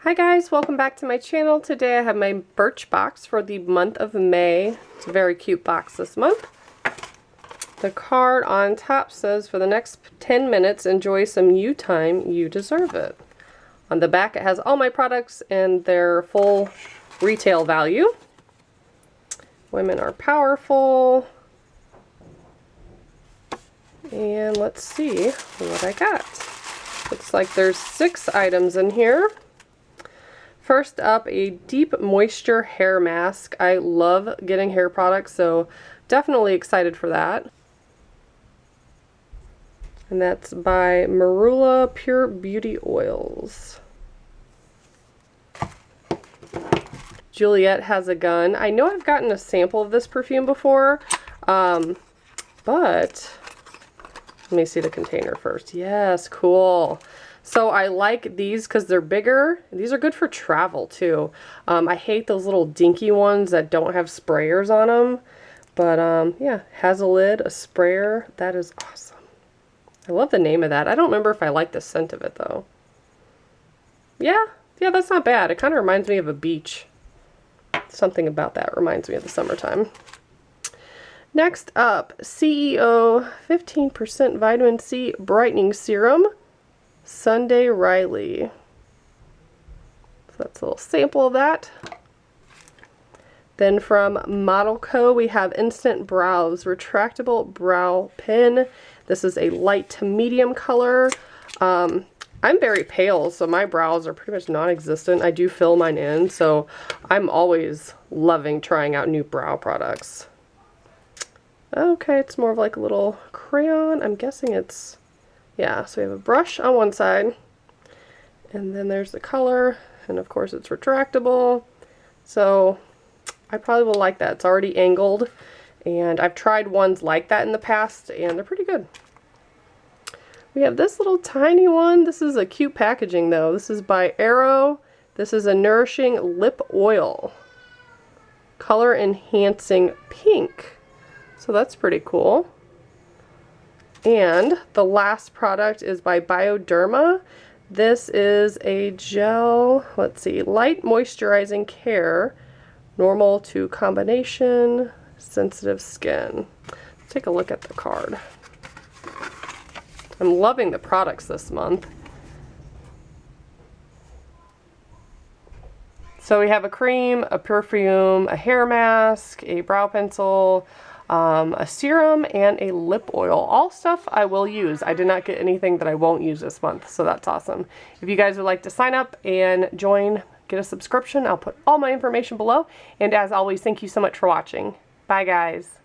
Hi guys, welcome back to my channel. Today I have my Birchbox for the month of May. It's a very cute box this month. The card on top says, for the next 10 minutes, enjoy some you time, you deserve it. On the back it has all my products and their full retail value. Women are powerful. And let's see what I got. Looks like there's 6 items in here. First up, a deep moisture hair mask. I love getting hair products, so definitely excited for that. And that's by Marula Pure Beauty Oils. Juliet has a gun. I know I've gotten a sample of this perfume before, but let me see the container first. Yes, cool. So I like these because they're bigger. These are good for travel too. I hate those little dinky ones that don't have sprayers on them. But yeah, has a lid, a sprayer. That is awesome. I love the name of that. I don't remember if I like the scent of it though. Yeah, that's not bad. It kind of reminds me of a beach. Something about that reminds me of the summertime. Next up, CEO 15% Vitamin C Brightening Serum. Sunday Riley. So that's a little sample of that. Then from Model Co. we have Instant Brows Retractable Brow Pen. This is a light to medium color. I'm very pale, so my brows are pretty much non-existent. I do fill mine in, so I'm always loving trying out new brow products. Okay, it's more of like a little crayon. I'm guessing it's... yeah, so we have a brush on one side, and then there's the color, and of course it's retractable, so I probably will like that. It's already angled, and I've tried ones like that in the past, and they're pretty good. We have this little tiny one. This is a cute packaging though. This is by Arrow. This is a Nourishing Lip Oil. Color Enhancing Pink. So that's pretty cool. And the last product is by Bioderma. This is a gel, let's see, light moisturizing care, normal to combination, sensitive skin. Let's take a look at the card. I'm loving the products this month. So we have a cream, a perfume, a hair mask, a brow pencil, a serum, and a lip oil. All stuff I will use. I did not get anything that I won't use this month, so that's awesome. If you guys would like to sign up and join, get a subscription, I'll put all my information below. And as always, thank you so much for watching. Bye guys.